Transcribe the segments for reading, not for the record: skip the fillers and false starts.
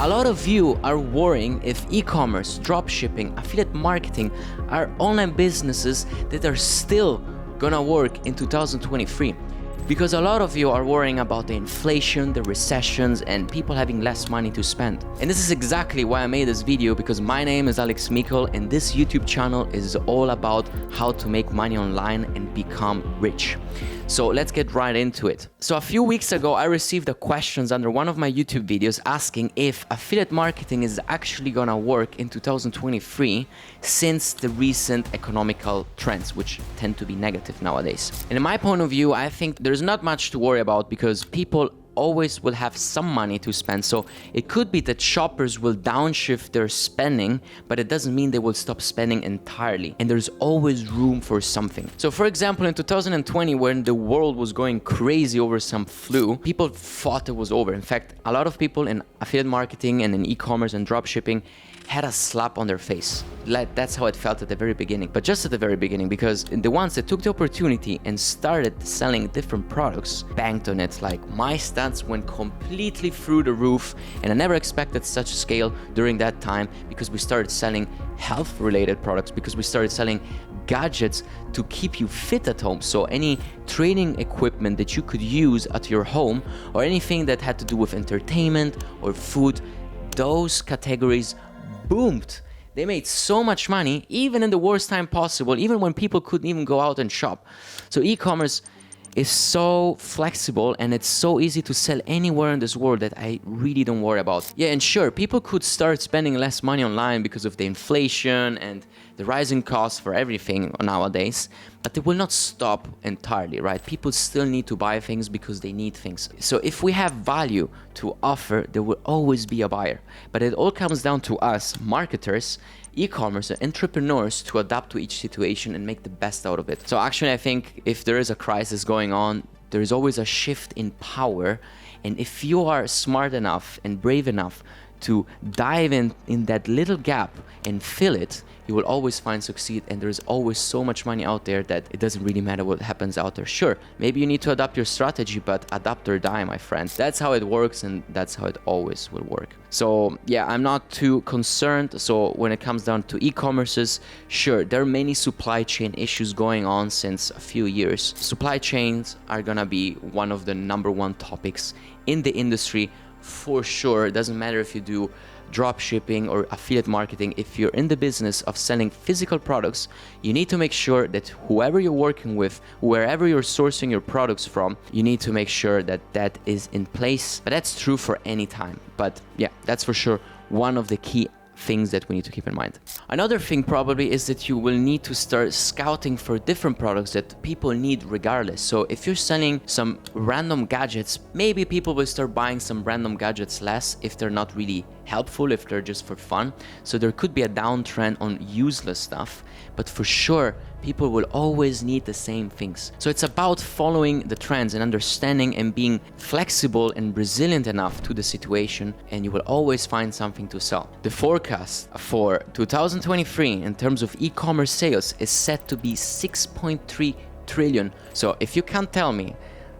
A lot of you are worrying if e-commerce, dropshipping, affiliate marketing are online businesses that are still gonna work in 2023. Because a lot of you are worrying about the inflation, the recessions, and people having less money to spend. And this is exactly why I made this video, because my name is Micol and this YouTube channel is all about how to make money online and become rich. So let's get right into it. So a few weeks ago, I received a questions under one of my YouTube videos asking if affiliate marketing is actually gonna work in 2023 since the recent economical trends, which tend to be negative nowadays. And in my point of view, I think there's not much to worry about because people always will have some money to spend. So it could be that shoppers will downshift their spending, but it doesn't mean they will stop spending entirely. And there's always room for something. So for example, in 2020, when the world was going crazy over some flu, people thought it was over. In fact, a lot of people in affiliate marketing and in e-commerce and dropshipping had a slap on their face. Like, that's how it felt at the very beginning, but just at the very beginning, because the ones that took the opportunity and started selling different products banked on it. Like, my stats went completely through the roof, and I never expected such a scale during that time, because we started selling health related products, because we started selling gadgets to keep you fit at home. So any training equipment that you could use at your home, or anything that had to do with entertainment or food, those categories boomed. They made so much money, even in the worst time possible, even when people couldn't even go out and shop. So e-commerce is so flexible and it's so easy to sell anywhere in this world that I really don't worry about. Yeah, and sure, people could start spending less money online because of the inflation and the rising costs for everything nowadays, but they will not stop entirely, right? People still need to buy things because they need things. So if we have value to offer, there will always be a buyer. But it all comes down to us, marketers, e-commerce entrepreneurs, to adapt to each situation and make the best out of it. So actually, I think if there is a crisis going on, there is always a shift in power. And if you are smart enough and brave enough to dive in that little gap and fill it, you will always find succeed. And there's always so much money out there that it doesn't really matter what happens out there. Sure, maybe you need to adapt your strategy, but adapt or die, my friends. That's how it works, and that's how it always will work. So yeah, I'm not too concerned. So when it comes down to e-commerces, sure, there are many supply chain issues going on since a few years. Supply chains are gonna be one of the #1 topics in the industry for sure. It doesn't matter if you do drop shipping or affiliate marketing. If you're in the business of selling physical products, you need to make sure that whoever you're working with, wherever you're sourcing your products from, you need to make sure that that is in place. But that's true for any time. But yeah, that's for sure one of the key things that we need to keep in mind. Another thing probably is that you will need to start scouting for different products that people need regardless. So if you're selling some random gadgets, maybe people will start buying some random gadgets less if they're not really helpful, if they're just for fun. So there could be a downtrend on useless stuff, but for sure, people will always need the same things. So it's about following the trends and understanding and being flexible and resilient enough to the situation, and you will always find something to sell. The forecast for 2023 in terms of e-commerce sales is set to be 6.3 trillion. So if you can't tell me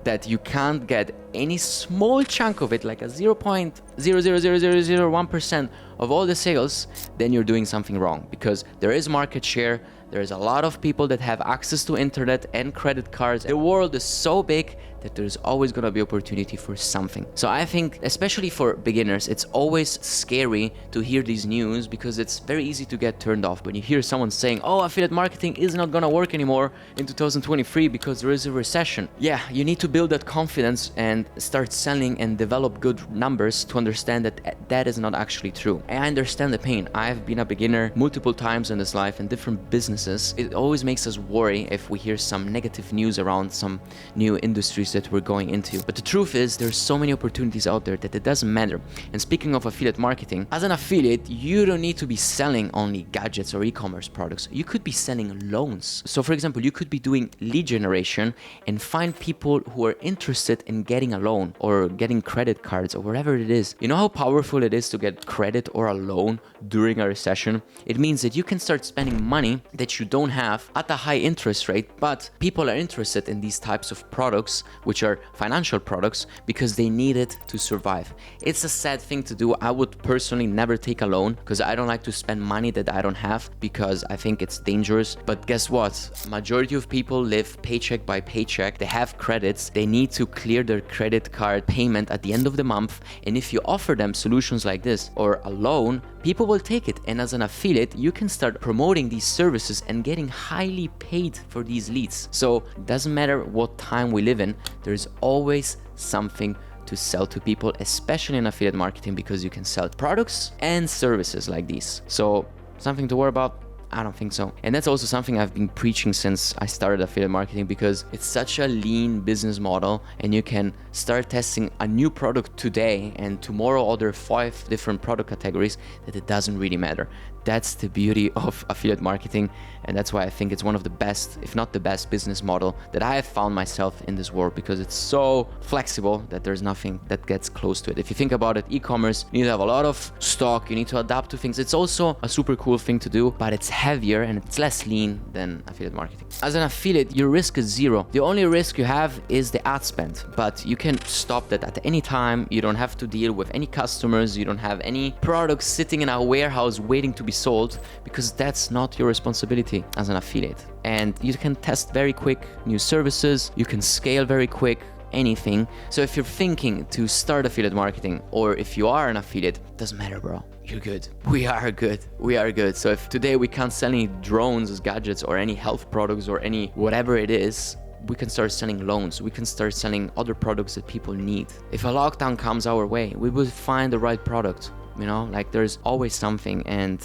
that you can't get any small chunk of it, like a 0.00001% of all the sales, then you're doing something wrong, because there is market share. There's a lot of people that have access to internet and credit cards. The world is so big that there's always gonna be opportunity for something. So I think, especially for beginners, it's always scary to hear these news, because it's very easy to get turned off when you hear someone saying, oh, affiliate marketing is not gonna work anymore in 2023 because there is a recession. Yeah, you need to build that confidence and start selling and develop good numbers to understand that that is not actually true. I understand the pain. I've been a beginner multiple times in this life in different businesses. It always makes us worry if we hear some negative news around some new industries that we're going into. But the truth is, there's so many opportunities out there that it doesn't matter. And speaking of affiliate marketing, as an affiliate, you don't need to be selling only gadgets or e-commerce products. You could be selling loans. So for example, you could be doing lead generation and find people who are interested in getting getting a loan or getting credit cards or whatever it is. You know how powerful it is to get credit or a loan during a recession? It means that you can start spending money that you don't have at a high interest rate, but people are interested in these types of products, which are financial products, because they need it to survive. It's a sad thing to do. I would personally never take a loan because I don't like to spend money that I don't have, because I think it's dangerous. But guess what? Majority of people live paycheck by paycheck. They have credits. They need to clear their credit card payment at the end of the month. And if you offer them solutions like this or a loan, people will take it. And as an affiliate, you can start promoting these services and getting highly paid for these leads. So it doesn't matter what time we live in, there's always something to sell to people, especially in affiliate marketing, because you can sell products and services like these. So something to worry about? I don't think so. And that's also something I've been preaching since I started affiliate marketing, because it's such a lean business model, and you can start testing a new product today and tomorrow order 5 different product categories, that it doesn't really matter. That's the beauty of affiliate marketing, and that's why I think it's one of the best, if not the best, business model that I have found myself in this world, because it's so flexible that there's nothing that gets close to it. If you think about it, e-commerce, you need to have a lot of stock, you need to adapt to things. It's also a super cool thing to do, but it's heavier and it's less lean than affiliate marketing. As an affiliate, your risk is zero. The only risk you have is the ad spend, but you can stop that at any time. You don't have to deal with any customers. You don't have any products sitting in a warehouse waiting to be sold, because that's not your responsibility as an affiliate. And you can test very quick new services. You can scale very quick anything. So if you're thinking to start affiliate marketing, or if you are an affiliate, doesn't matter, bro. You're good. We are good. We are good. So if today we can't sell any drones as gadgets or any health products or any whatever it is, we can start selling loans. We can start selling other products that people need. If a lockdown comes our way, we will find the right product. You know, like there's always something. And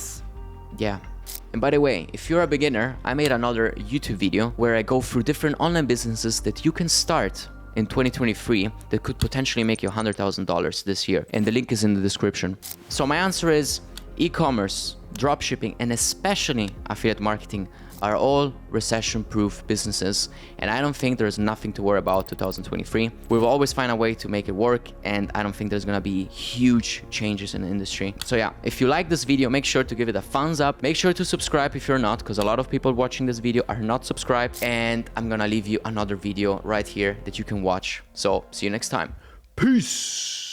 yeah. And by the way, if you're a beginner, I made another YouTube video where I go through different online businesses that you can start in 2023 that could potentially make you $100,000 this year. And the link is in the description. So my answer is e-commerce, dropshipping, and especially affiliate marketing are all recession-proof businesses, and I don't think there's nothing to worry about 2023. We'll always find a way to make it work, and I don't think there's gonna be huge changes in the industry. So yeah, if you like this video, make sure to give it a thumbs up. Make sure to subscribe if you're not, because a lot of people watching this video are not subscribed, and I'm gonna leave you another video right here that you can watch. So see you next time. Peace!